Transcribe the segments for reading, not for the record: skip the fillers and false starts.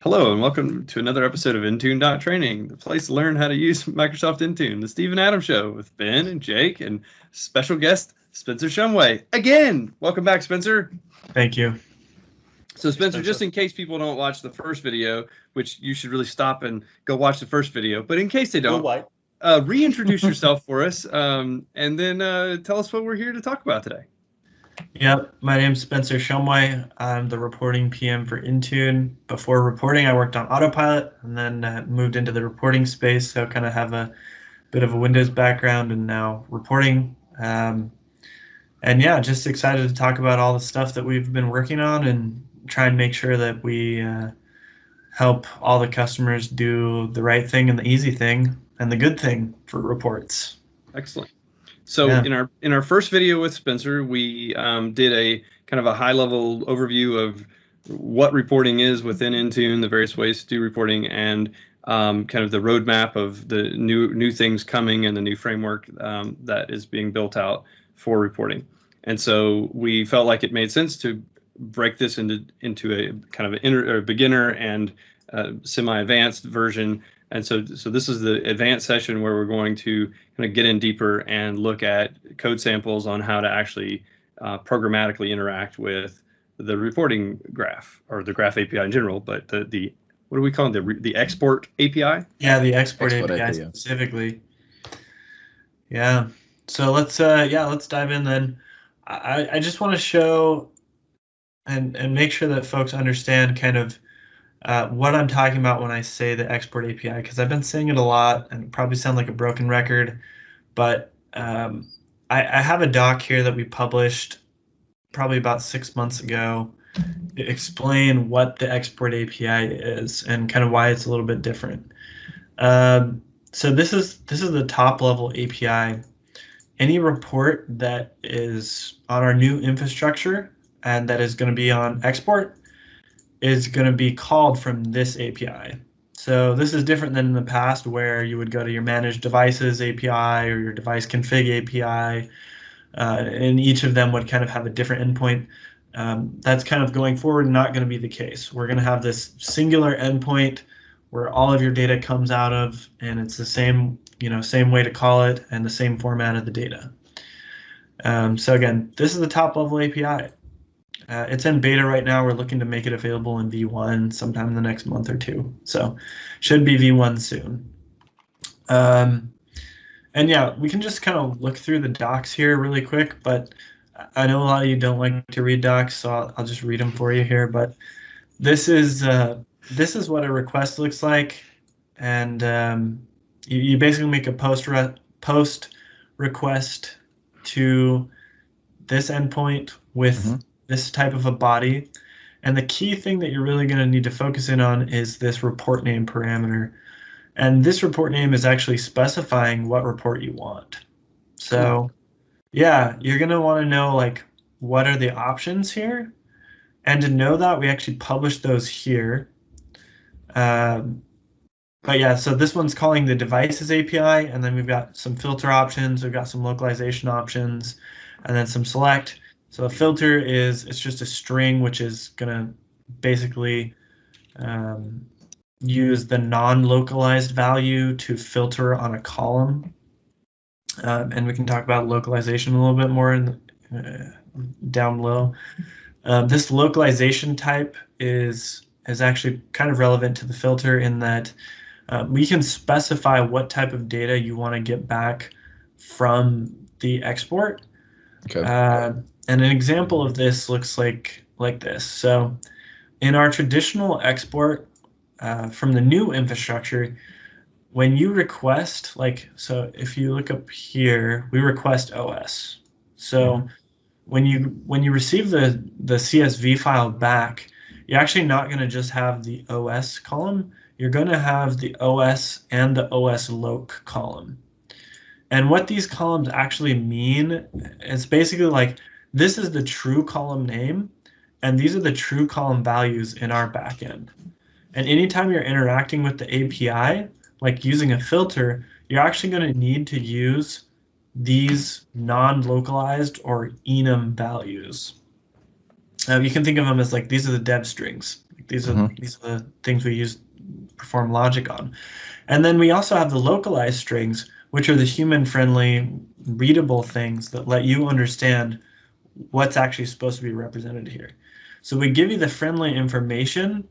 Hello and welcome to another episode of Intune.training, the place to learn how to use Microsoft Intune, the Steve and Adam Show with Ben and Jake and special guest Spencer Shumway. Again, welcome back, Spencer. Thank you. So Spencer, just in case people don't watch the first video, which you should really stop and go watch the first video, but in case they don't, reintroduce yourself for us and then tell us what we're here to talk about today. Yep, my name's Spencer Shumway. I'm the reporting PM for Intune. Before reporting, I worked on Autopilot and then moved into the reporting space, so kind of have a bit of a Windows background and now reporting. And yeah, just excited to talk about all the stuff that we've been working on and try and make sure that we help all the customers do the right thing and the easy thing and the good thing for reports. Excellent. So yeah. in our first video with Spencer, we did a kind of a high-level overview of what reporting is within Intune, the various ways to do reporting, and kind of the roadmap of the new things coming and the new framework that is being built out for reporting. And so we felt like it made sense to break this into a kind of a beginner and semi-advanced version. And so this is the advanced session where we're going to kind of get in deeper and look at code samples on how to actually programmatically interact with the reporting graph or the graph API in general. But the what do we call it? The export API? Yeah, the export API specifically. Yeah. So let's dive in then. I just want to show and make sure that folks understand kind of what I'm talking about when I say the export API, because I've been saying it a lot and probably sound like a broken record, but I have a doc here that we published probably about 6 months ago to explain what the export API is and kind of why it's a little bit different. So this is the top level API. Any report that is on our new infrastructure and that is going to be on export is going to be called from this API. So this is different than in the past where you would go to your managed devices API or your device config API, and each of them would kind of have a different endpoint. That's kind of going forward not going to be the case. We're going to have this singular endpoint where all of your data comes out of, and it's the same way to call it and the same format of the data. So again, this is the top level API. It's in beta right now. We're looking to make it available in V1 sometime in the next month or two. So should be V1 soon. And yeah, we can just kind of look through the docs here really quick, but I know a lot of you don't like to read docs, so I'll just read them for you here. But this is what a request looks like. And you basically make a post request to this endpoint with this type of a body. And the key thing that you're really going to need to focus in on is this report name parameter. And this report name is actually specifying what report you want. So yeah, you're going to want to know like what are the options here. And to know that, we actually published those here. But yeah, so this one's calling the devices API, and then we've got some filter options, we've got some localization options, and then some select. So a filter it's just a string which is gonna basically use the non-localized value to filter on a column. And we can talk about localization a little bit more down below. This localization type is actually kind of relevant to the filter in that we can specify what type of data you want to get back from the export. Okay. And an example of this looks like this. So in our traditional export from the new infrastructure, when you request, so if you look up here, we request OS. So when you receive the CSV file back, you're actually not going to just have the OS column. You're going to have the OS and the OS loc column. And what these columns actually mean, it's basically like this is the true column name, and these are the true column values in our backend. And anytime you're interacting with the API, like using a filter, you're actually going to need to use these non-localized or enum values. You can think of them as like these are the dev strings. These are the things we perform logic on. And then we also have the localized strings, which are the human-friendly, readable things that let you understand what's actually supposed to be represented here. So we give you the friendly information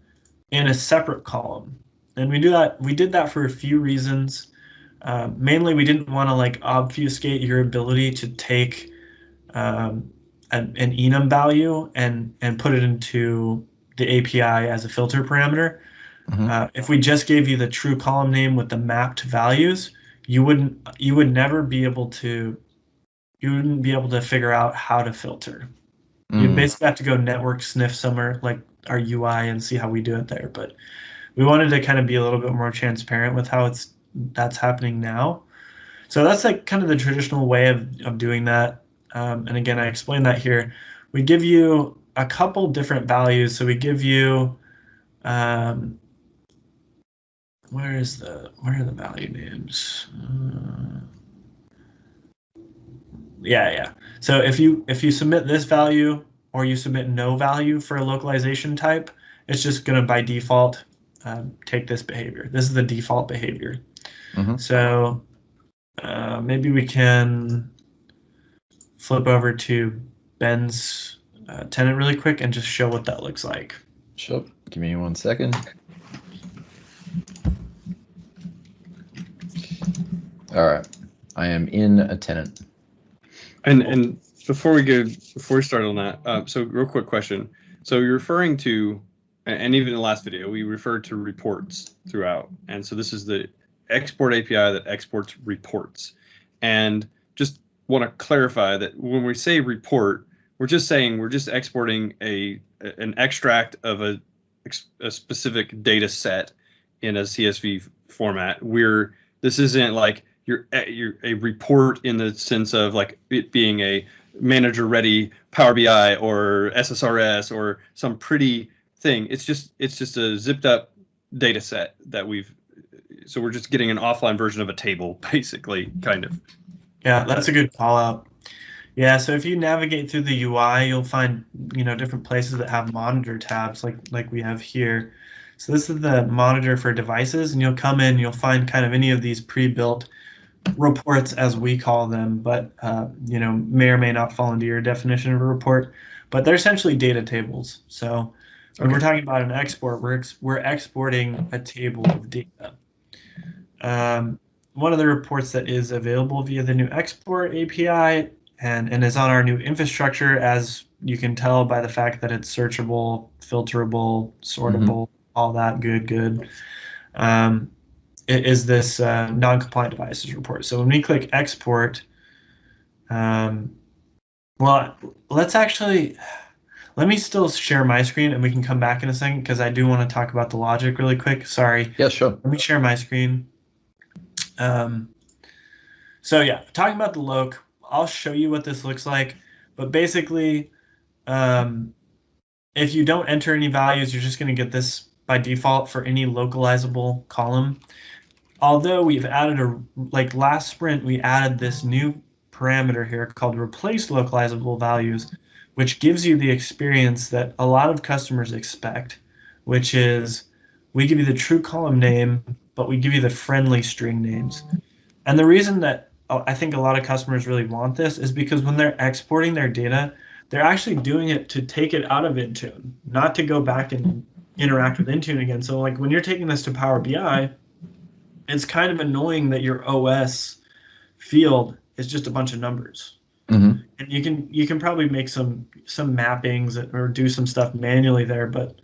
in a separate column. And we did that for a few reasons. Mainly, we didn't want to like obfuscate your ability to take an enum value and put it into the API as a filter parameter. If we just gave you the true column name with the mapped values, you would never be able to figure out how to filter. You basically have to go network sniff somewhere like our UI and see how we do it there. But we wanted to kind of be a little bit more transparent with how that's happening now. So that's like kind of the traditional way of doing that. And again, I explained that here. We give you a couple different values. So we give you where are the value names? Yeah. So if you submit this value or you submit no value for a localization type, it's just going to by default take this behavior. This is the default behavior. So maybe we can flip over to Ben's tenant really quick and just show what that looks like. Sure. Give me 1 second. All right. I am in a tenant. And before we start on that, so real quick question. So you're referring to, and even in the last video, we referred to reports throughout. And so this is the export API that exports reports. And just want to clarify that when we say report, we're just exporting an extract of a specific data set in a CSV format. This isn't like you're a report in the sense of like it being a manager ready Power BI or SSRS or some pretty thing. It's just a zipped up data set that so we're just getting an offline version of a table, basically, kind of. Yeah, that's a good call out. Yeah, so if you navigate through the UI, you'll find different places that have monitor tabs like we have here. So this is the monitor for devices, and you'll come in, you'll find kind of any of these pre-built reports as we call them, but may or may not fall into your definition of a report. But they're essentially data tables. So when we're talking about an export, we're exporting a table of data. One of the reports that is available via the new export API and is on our new infrastructure, as you can tell by the fact that it's searchable, filterable, sortable, all that good, is this non-compliant devices report. So when we click export, let me still share my screen and we can come back in a second because I do want to talk about the logic really quick. Sorry. Yeah, sure. Let me share my screen. So yeah, talking about the loc, I'll show you what this looks like. But basically, if you don't enter any values, you're just going to get this by default for any localizable column. Although we've added last sprint, we added this new parameter here called replace localizable values, which gives you the experience that a lot of customers expect, which is we give you the true column name, but we give you the friendly string names. And the reason that I think a lot of customers really want this is because when they're exporting their data, they're actually doing it to take it out of Intune, not to go back and interact with Intune again. So like when you're taking this to Power BI, it's kind of annoying that your OS field is just a bunch of numbers. And you can probably make some mappings or do some stuff manually there, but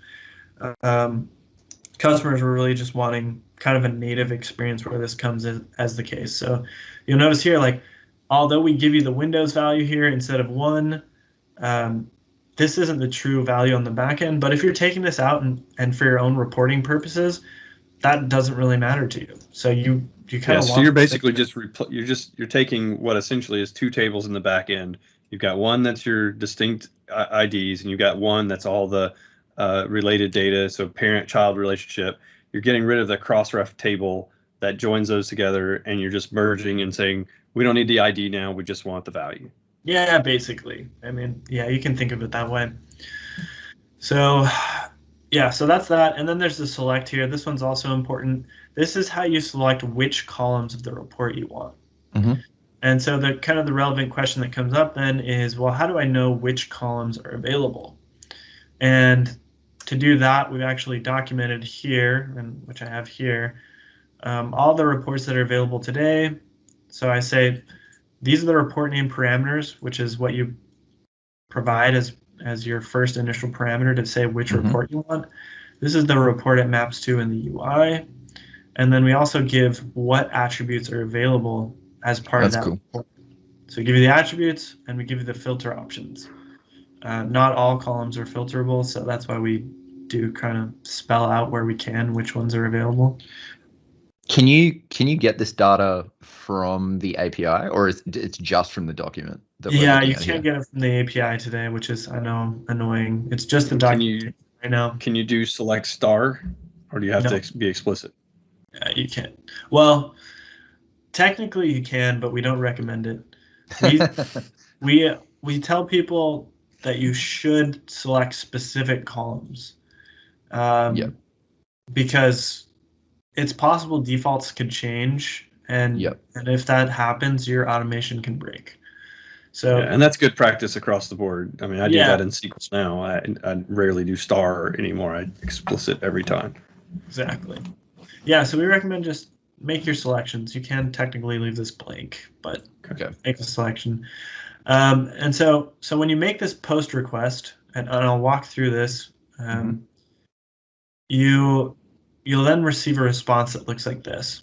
customers were really just wanting kind of a native experience where this comes in as the case. So you'll notice here, like, although we give you the Windows value here instead of 1, this isn't the true value on the back end. But if you're taking this out and for your own reporting purposes, that doesn't really matter to you. So you kind of so you're basically you're taking what essentially is two tables in the back end. You've got one that's your distinct IDs, and you've got one that's all the related data, so parent-child relationship. You're getting rid of the cross-ref table that joins those together, and you're just merging and saying, we don't need the ID now, we just want the value. Yeah, basically. I mean, yeah, you can think of it that way. So Yeah, so that's that. And then there's the select here. This one's also important. This is how you select which columns of the report you want. Mm-hmm. And so the kind of the relevant question that comes up then is, well, how do I know which columns are available? And to do that, we've actually documented here, and which I have here, all the reports that are available today. So I say, these are the report name parameters, which is what you provide as your first initial parameter to say which report you want. This is the report it maps to in the UI. And then we also give what attributes are available as part of that report. So we give you the attributes and we give you the filter options. Not all columns are filterable, so that's why we do kind of spell out where we can which ones are available. Can you get this data from the API, or is it's just from the document? Yeah, you can't get it from the API today, which is, I know, annoying. It's just the document right now. Can you do select star, or do you have to be explicit? Yeah, you can't. Well, technically you can, but we don't recommend it. We tell people that you should select specific columns, because it's possible defaults could change, and if that happens, your automation can break. So and that's good practice across the board. I mean, I do that in SQL now. I rarely do star anymore. I explicit every time. Exactly. Yeah, so we recommend just make your selections. You can technically leave this blank, but make a selection. And so when you make this post request, and I'll walk through this, you'll then receive a response that looks like this.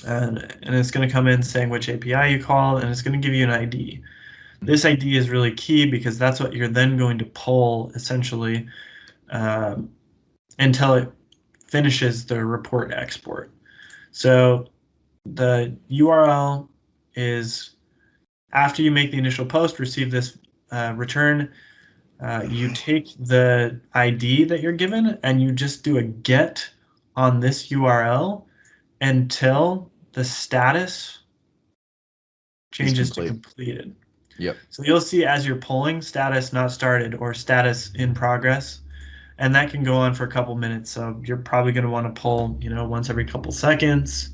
And it's going to come in saying which API you call, and it's going to give you an ID. This ID is really key because that's what you're then going to pull, essentially, until it finishes the report export. So the URL is, after you make the initial post, receive this return, you take the ID that you're given and you just do a get on this URL until the status changes to completed. Yep. So you'll see as you're pulling, status not started or status in progress, and that can go on for a couple minutes. So you're probably going to want to pull, once every couple seconds,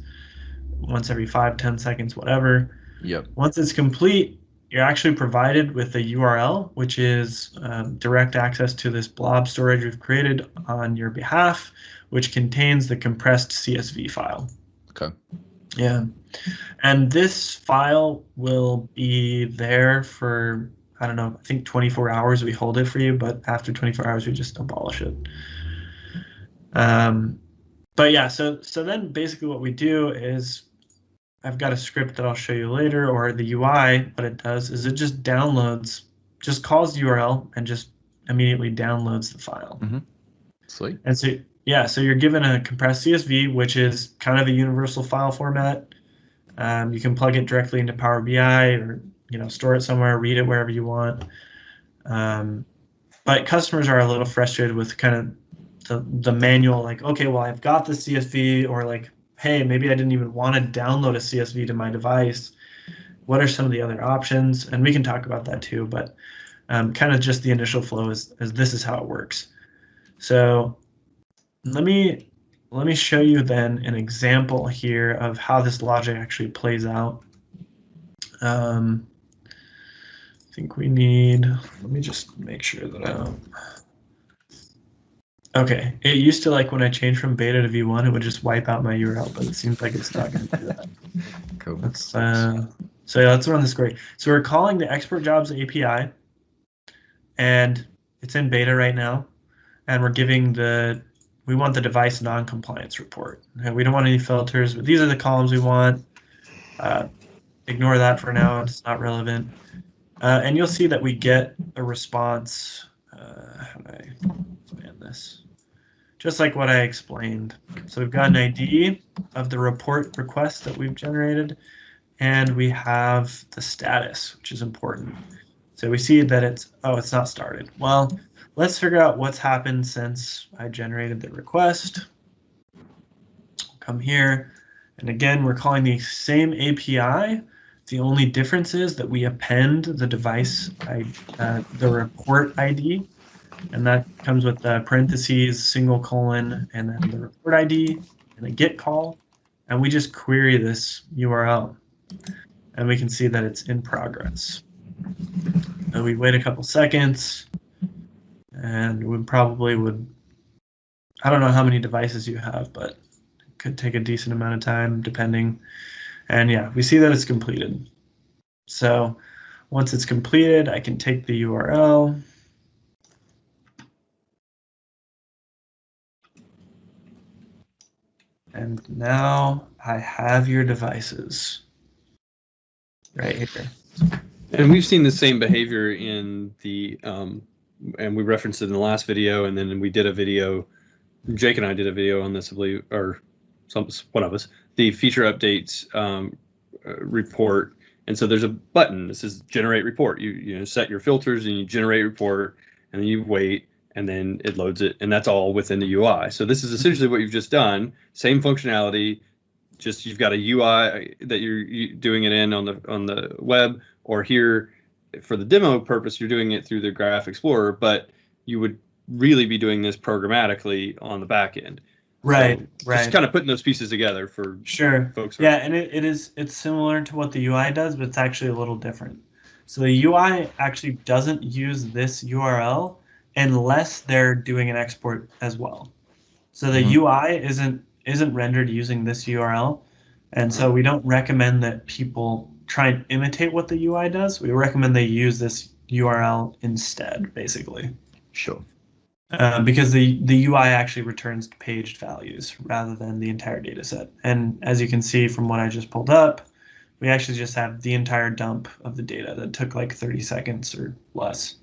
once every 5-10 seconds, whatever. Yep. Once it's complete, you're actually provided with a URL, which is direct access to this blob storage we've created on your behalf, which contains the compressed CSV file. Okay. Yeah. And this file will be there for, I don't know, I think 24 hours we hold it for you, but after 24 hours we just abolish it. But yeah, so then basically what we do is, I've got a script that I'll show you later, or the UI, what it does is it just downloads, just calls the URL and just immediately downloads the file. Sweet. And so, yeah, so you're given a compressed CSV, which is kind of a universal file format. You can plug it directly into Power BI, or store it somewhere, read it wherever you want. But customers are a little frustrated with kind of the manual, like, okay, well, I've got the CSV, or like, hey, maybe I didn't even want to download a CSV to my device. What are some of the other options? And we can talk about that too, but kind of just the initial flow is this is how it works. So let me show you then an example here of how this logic actually plays out. I think we need, let me just make sure that okay, it used to, like, when I changed from beta to V1, it would just wipe out my URL, but it seems like it's not going to do that. Cool. So yeah, let's run this query. So we're calling the export jobs API, and it's in beta right now, and we're giving we want the device non-compliance report. Okay, we don't want any filters, but these are the columns we want. Ignore that for now, it's not relevant. And you'll see that we get a response. How do I expand this? Just like what I explained. So we've got an ID of the report request that we've generated, and we have the status, which is important. So we see that it's not started. Well, let's figure out what's happened since I generated the request. Come here, and again, we're calling the same API. The only difference is that we append the device, the report ID And that comes with the parentheses, single colon, and then the report ID and a GET call. And we just query this URL. And we can see that it's in progress. And we wait a couple seconds. And we probably would, I don't know how many devices you have, but it could take a decent amount of time depending. And yeah, we see that it's completed. So once it's completed, I can take the URL. And now I have your devices right here. And we've seen the same behavior in the, and we referenced it in the last video, and then we did a video, Jake and I did a video on this, I believe, or one of us, the feature updates report. And so there's a button that says generate report. You set your filters and you generate report, and then you wait, and then it loads it, and that's all within the UI. So this is essentially what you've just done. Same functionality, just you've got a UI that you're doing it in on the web, or here for the demo purpose, you're doing it through the Graph Explorer, but you would really be doing this programmatically on the back end. Right, so right. Just kind of putting those pieces together for folks. Yeah, and it's similar to what the UI does, but it's actually a little different. So the UI actually doesn't use this URL unless they're doing an export as well. So the UI isn't rendered using this URL, and so we don't recommend that people try and imitate what the UI does. We recommend they use this URL instead, basically. Sure. Because the UI actually returns paged values rather than the entire data set. And as you can see from what I just pulled up, we actually just have the entire dump of the data that took like 30 seconds or less.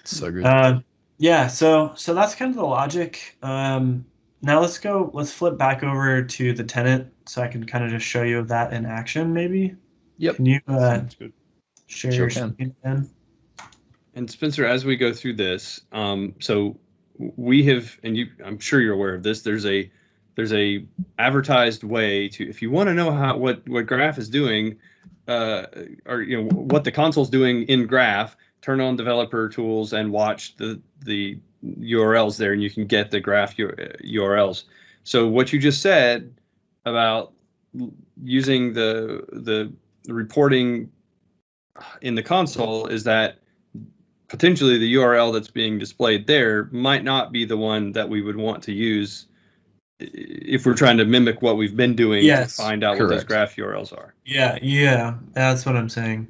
So good. Yeah, so that's kind of the logic. Now let's flip back over to the tenant so I can kind of just show you that in action maybe. Yep. Can you Sure share your can. screen again? And Spencer, as we go through this, so we have, and I'm sure you're aware of this. There's a advertised way to, if you want to know what Graph is doing, or what the console's doing in Graph, turn on developer tools and watch the URLs there, and you can get the Graph URLs. So what you just said about using the reporting in the console is that potentially the URL that's being displayed there might not be the one that we would want to use if we're trying to mimic what we've been doing to find out what those Graph URLs are. Yeah, that's what I'm saying.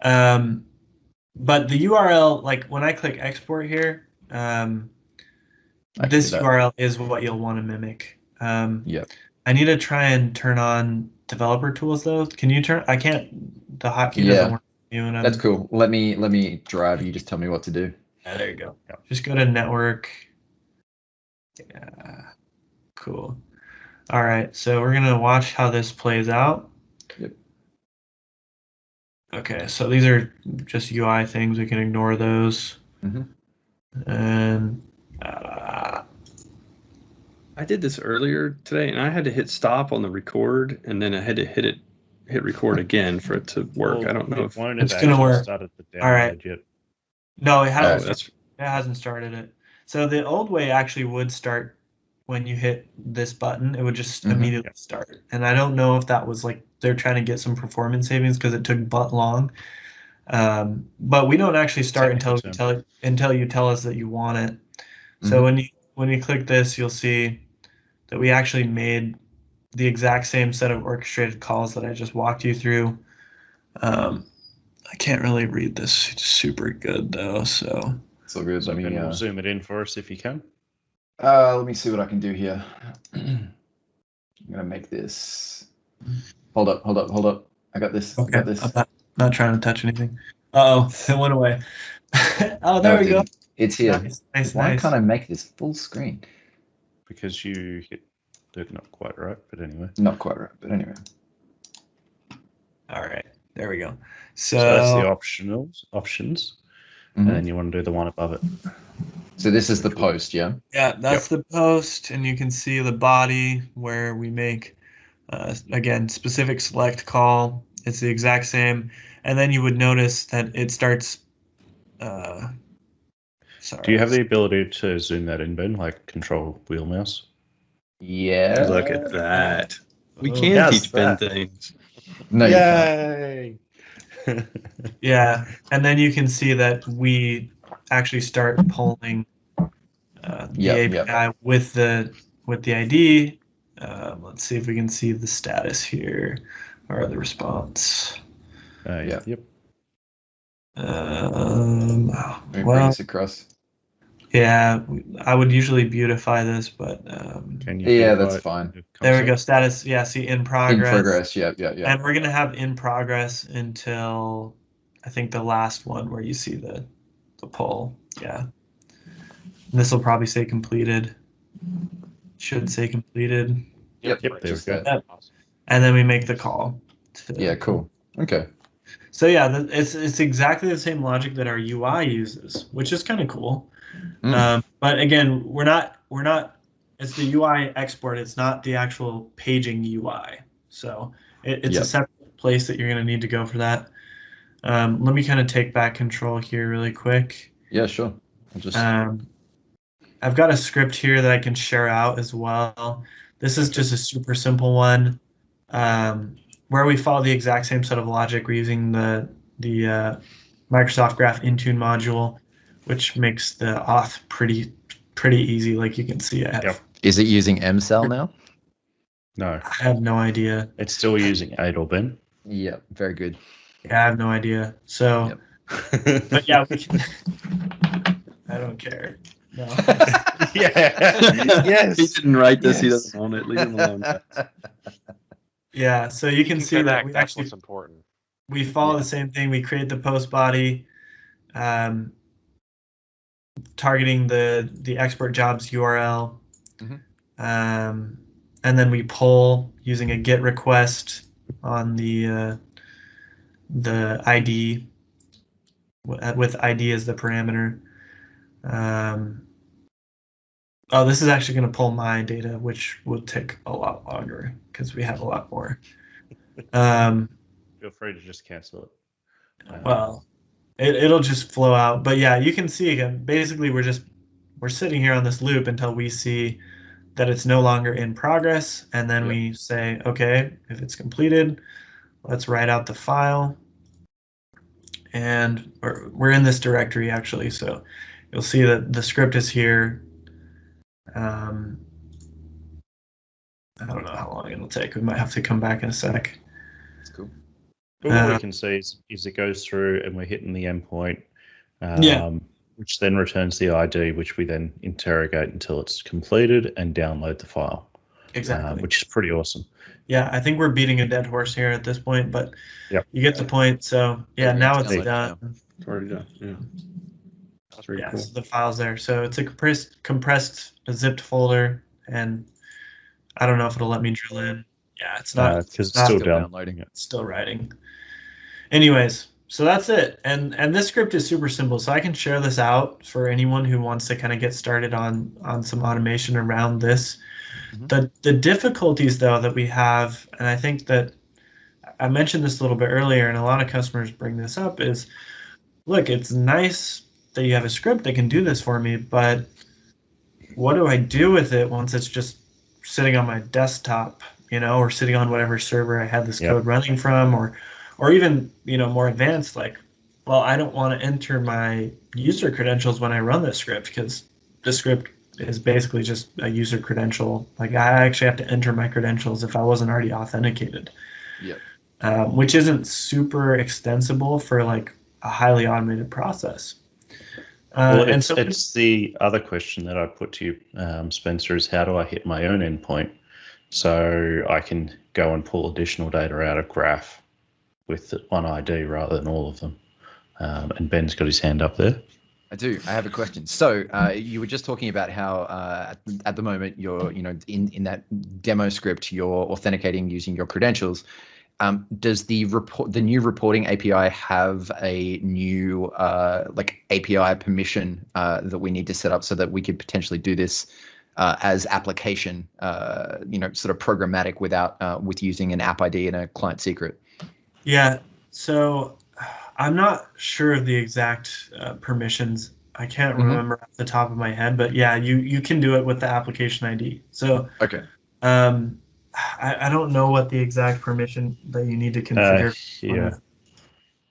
But the URL, like when I click export here, this URL is what you'll want to mimic. Yeah. I need to try and turn on developer tools though. Can you turn? I can't. The hotkey doesn't work. That's cool. Let me drive. You just tell me what to do. There you go. Just go to network. Yeah. Cool. All right. So we're gonna watch how this plays out. Yep. Okay. So these are just UI things. We can ignore those. And I did this earlier today, and I had to hit stop on the record, and then I had to hit record again for it to work. Well, I don't know if it's going to work. All right. Yet. No, it hasn't. It hasn't started it. So the old way actually would start when you hit this button. It would just immediately start. And I don't know if that was like they're trying to get some performance savings because it took but long. But we don't actually start until you tell us that you want it. So when you click this, you'll see that we actually made the exact same set of orchestrated calls that I just walked you through. I can't really read this super good though, so. It's all good. So we'll zoom it in for us if you can. Let me see what I can do here. I'm gonna make this. Hold up. I got this. Okay. I got this. I'm not trying to touch anything. Oh, it went away. Oh, there we go. It's here. Nice. Why can't I make this full screen? Because you hit not quite right, but anyway. Not quite right, but anyway. All right, there we go. So that's the options, and then you want to do the one above it. So this is the post, yeah? Yeah, that's the post, and you can see the body where we make, again, specific select call. It's the exact same, and then you would notice that it starts Sorry. Do you have the ability to zoom that in, Ben, like control wheel mouse? Yeah. Look at that. We can Yes, teach Ben that. things. No, you can't. Yay! Yeah, and then you can see that we actually start pulling the API with the ID. Let's see if we can see the status here or the response. Yeah. Yep. Let me bring Well, this across. yeah, I would usually beautify this, but Can you Yeah, beautify that's it fine. in the there we go. console? Status, yeah, see in progress. In progress, yeah. And we're gonna have in progress until I think the last one where you see the pull. Yeah. This will probably say completed. Should say completed. Yep, there we just go. that. And then we make the call. Yeah, cool. Okay. So yeah, it's exactly the same logic that our UI uses, which is kind of cool. But again, we're not. It's the UI export. It's not the actual paging UI. So it's a separate place that you're going to need to go for that. Let me kind of take back control here really quick. Yeah, sure. I'll just. I've got a script here that I can share out as well. This is just a super simple one where we follow the exact same set of logic. We're using the Microsoft Graph Intune module, which makes the auth pretty easy. Like you can see, Is it using MCell now? No. I have no idea. It's still using 8 or Ben. Yeah, very good. Yeah, I have no idea. So, but yeah, we can. I don't care. No. Yes. He didn't write this. Yes. He doesn't own it. Leave him alone. Yeah, so you can see that we that's what's important. We follow the same thing. We create the post body, targeting the export jobs URL, and then we pull using a GET request on the ID with ID as the parameter. Oh, this is actually going to pull my data, which will take a lot longer because we have a lot more. Feel free to just cancel it. Well, it'll just flow out. But yeah, you can see again, basically we're sitting here on this loop until we see that it's no longer in progress. And then we say, okay, if it's completed, let's write out the file. And we're in this directory actually. So you'll see that the script is here. I don't know how long it'll take. We might have to come back in a sec. That's cool. But what we can see is it goes through and we're hitting the endpoint, which then returns the ID, which we then interrogate until it's completed and download the file. Exactly. Which is pretty awesome. Yeah, I think we're beating a dead horse here at this point, but you get the point. So yeah, now it's done. It's already done. Yeah. That's pretty cool. So the file's there. So it's a compressed zipped folder, and I don't know if it'll let me drill in. Yeah, it's not because it's still downloading. It's still writing. Anyways, so that's it. And this script is super simple. So I can share this out for anyone who wants to kind of get started on some automation around this. The difficulties though that we have, and I think that I mentioned this a little bit earlier, and a lot of customers bring this up, is look, it's nice that you have a script that can do this for me, but what do I do with it once it's just sitting on my desktop, or sitting on whatever server I had this code running from, or even, more advanced, like, well, I don't want to enter my user credentials when I run this script because the script is basically just a user credential. Like I actually have to enter my credentials if I wasn't already authenticated. Which isn't super extensible for like a highly automated process. It's the other question that I put to you, Spencer, is how do I hit my own endpoint so I can go and pull additional data out of Graph with one ID rather than all of them? And Ben's got his hand up there. I do. I have a question. So you were just talking about how at the moment you're, in that demo script, you're authenticating using your credentials. Does the new reporting API have a new API permission that we need to set up so that we could potentially do this as application, sort of programmatic with using an app ID and a client secret? Yeah. So I'm not sure of the exact permissions. I can't remember off the top of my head, but yeah, you can do it with the application ID. So okay. I don't know what the exact permission that you need to configure. Yeah.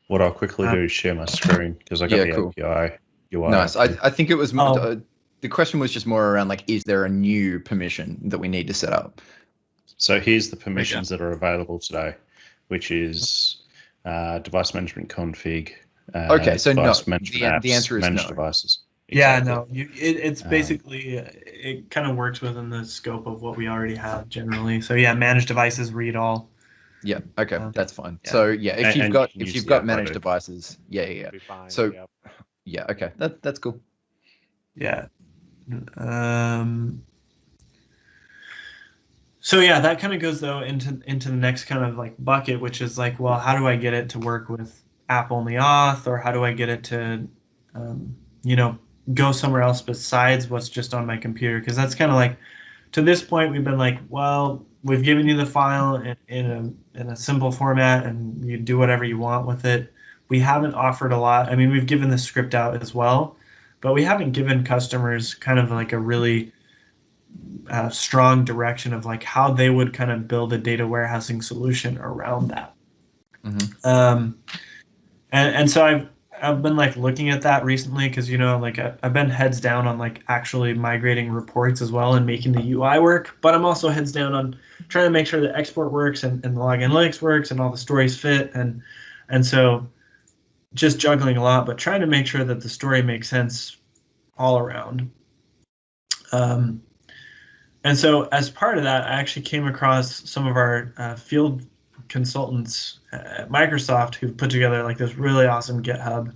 What I'll quickly do is share my screen because I got the cool. API UI. Nice. I think it was the question was just more around like, is there a new permission that we need to set up? So here's the permissions that are available today, which is device management config. Okay, so no. The answer is manage no. Devices. Exactly. Yeah, no. It's basically it kind of works within the scope of what we already have generally. So yeah, manage devices, read all. Yeah. Okay, that's fine. Yeah. So yeah, if you've got managed devices, yeah. Fine, so yeah, okay, that's cool. Yeah. So yeah, that kind of goes though into the next kind of like bucket, which is like, well, how do I get it to work with app only auth, or how do I get it to, go somewhere else besides what's just on my computer? Because that's kind of like, to this point, we've been like, well, we've given you the file in a simple format, and you do whatever you want with it. We haven't offered a lot. I mean, we've given the script out as well, but we haven't given customers kind of like a really strong direction of like how they would kind of build a data warehousing solution around that. And so I've been like looking at that recently because, like I've been heads down on like actually migrating reports as well and making the UI work, but I'm also heads down on trying to make sure the export works and the log analytics works and all the stories fit. And so just juggling a lot, but trying to make sure that the story makes sense all around. And so as part of that, I actually came across some of our field consultants at Microsoft who've put together like this really awesome GitHub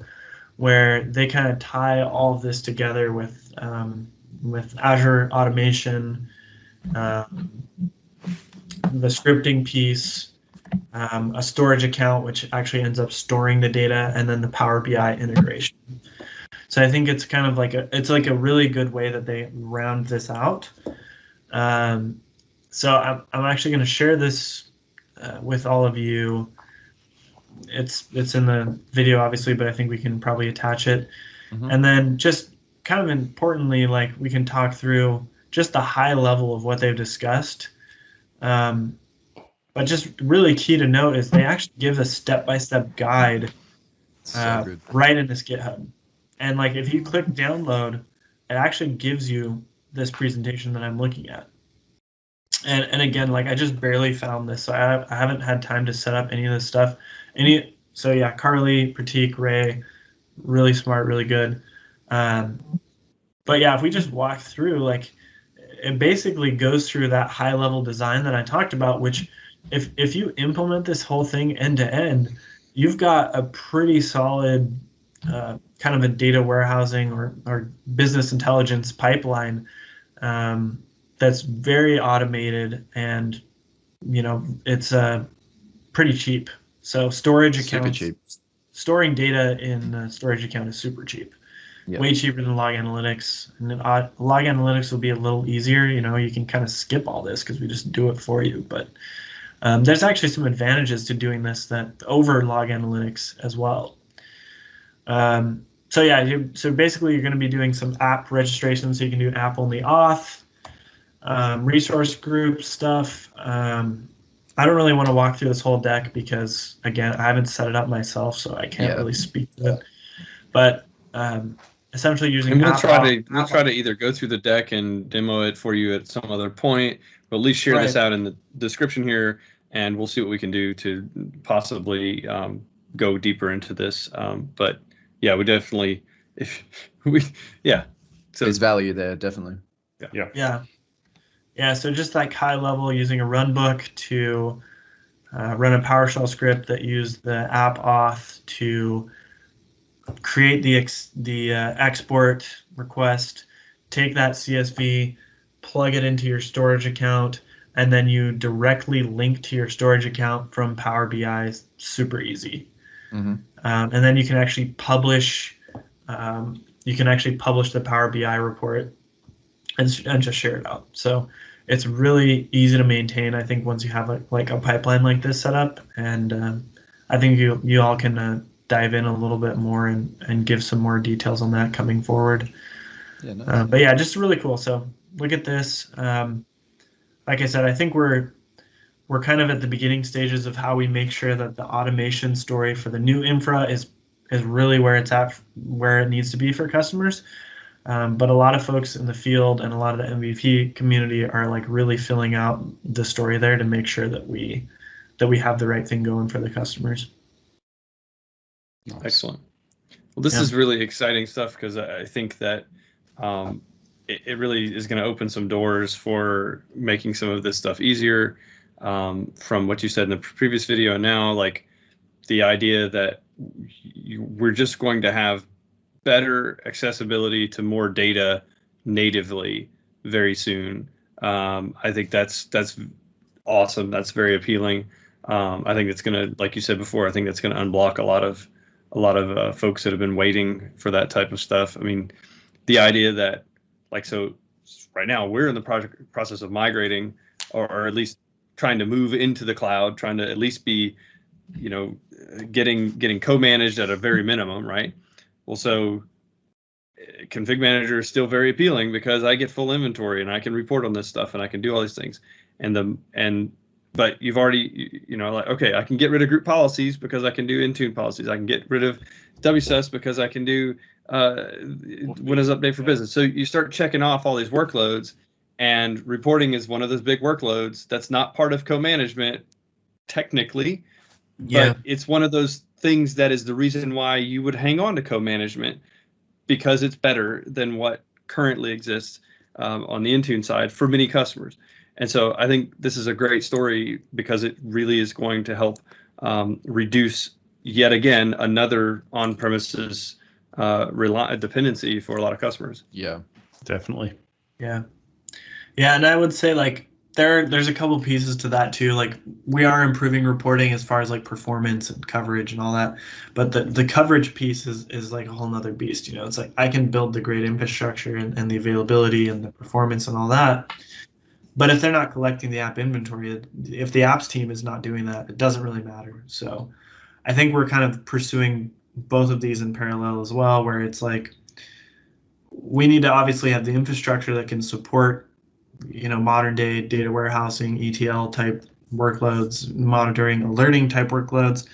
where they kind of tie all of this together with Azure automation, the scripting piece, a storage account, which actually ends up storing the data, and then the Power BI integration. So I think it's kind of like it's like a really good way that they round this out. So I'm actually going to share this with all of you. It's in the video, obviously, but I think we can probably attach it. And then just kind of importantly, like we can talk through just the high level of what they've discussed. But just really key to note is they actually give a step-by-step guide right in this GitHub. And like if you click download, it actually gives you this presentation that I'm looking at. And again, like I just barely found this, so I haven't had time to set up any of this stuff. So yeah, Carly, Pratik, Ray, really smart, really good. But yeah, if we just walk through, like it basically goes through that high level design that I talked about, which if you implement this whole thing end to end, you've got a pretty solid kind of a data warehousing or business intelligence pipeline that's very automated, and it's pretty cheap. So storage accounts, storing data in a storage account is super cheap. Yep. Way cheaper than log analytics. And then log analytics will be a little easier. You can kind of skip all this because we just do it for you. But there's actually some advantages to doing this that over log analytics as well. So yeah, so basically you're going to be doing some app registration, so you can do app only auth, resource group stuff. I don't really want to walk through this whole deck because again, I haven't set it up myself, so I can't really speak to it. But essentially using we'll try to either go through the deck and demo it for you at some other point, but at least share this out in the description here, and we'll see what we can do to possibly go deeper into this. But yeah, we definitely, so there's value there, definitely. Yeah, so just like high level, using a runbook to run a PowerShell script that used the app auth to create the export request, take that CSV, plug it into your storage account, and then you directly link to your storage account from Power BI. Super easy. And then you can actually publish. You can actually publish the Power BI report and just share it out. So it's really easy to maintain, I think, once you have like a pipeline like this set up. And I think you all can dive in a little bit more and give some more details on that coming forward. Yeah, nice. But yeah, just really cool. So look at this. Like I said, I think we're kind of at the beginning stages of how we make sure that the automation story for the new infra is really where it's at, where it needs to be for customers. But a lot of folks in the field and a lot of the MVP community are like really filling out the story there to make sure that we have the right thing going for the customers. Nice. Excellent. Well, this is really exciting stuff, because I think that it really is going to open some doors for making some of this stuff easier. From what you said in the previous video, and now, like, the idea that we're just going to have better accessibility to more data natively very soon. I think that's awesome. That's very appealing. I think it's going to, like you said before, I think that's going to unblock a lot of folks that have been waiting for that type of stuff. I mean, the idea that, like, so right now we're in the process of migrating, or at least trying to move into the cloud, trying to at least be, getting co-managed at a very minimum, right? Well, so config manager is still very appealing, because I get full inventory and I can report on this stuff and I can do all these things. But you've already, like, okay, I can get rid of group policies because I can do Intune policies. I can get rid of WSUS because I can do Windows Update for Business. So you start checking off all these workloads, and reporting is one of those big workloads that's not part of co-management technically, but it's one of those things that is the reason why you would hang on to co-management, because it's better than what currently exists on the Intune side for many customers. And so I think this is a great story, because it really is going to help reduce, yet again, another on-premises dependency for a lot of customers. Yeah, definitely. Yeah, and I would say, like, there's a couple pieces to that too. Like, we are improving reporting as far as like performance and coverage and all that, but the coverage piece is like a whole nother beast. It's like, I can build the great infrastructure and the availability and the performance and all that, but if they're not collecting the app inventory, if the apps team is not doing that, it doesn't really matter. So I think we're kind of pursuing both of these in parallel as well, where it's like, we need to obviously have the infrastructure that can support modern day data warehousing, ETL type workloads, monitoring, alerting type workloads.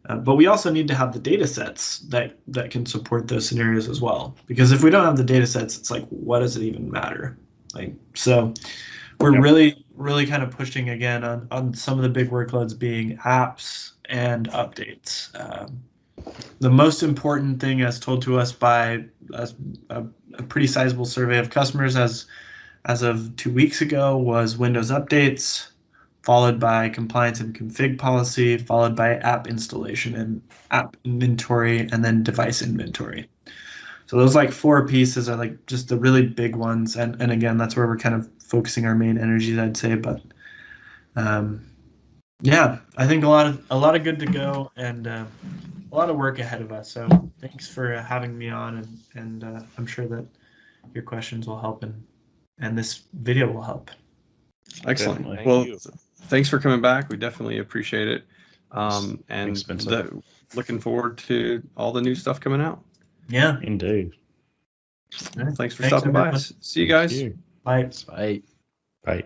But we also need to have the data sets that can support those scenarios as well. Because if we don't have the data sets, it's like, what does it even matter? Like, so we're really, really kind of pushing again on some of the big workloads being apps and updates. The most important thing, as told to us by a pretty sizable survey of customers as of 2 weeks ago, was Windows updates, followed by compliance and config policy, followed by app installation and app inventory, and then device inventory. So those like 4 pieces are like just the really big ones. And again, that's where we're kind of focusing our main energies, I'd say. But yeah, I think a lot of good to go, and a lot of work ahead of us. So thanks for having me on, and I'm sure that your questions will help, and this video will help. Excellent. Well, thanks for coming back. We definitely appreciate it. And looking forward to all the new stuff coming out. Yeah, indeed. Thanks for stopping by. See you guys. Bye. Bye. Bye.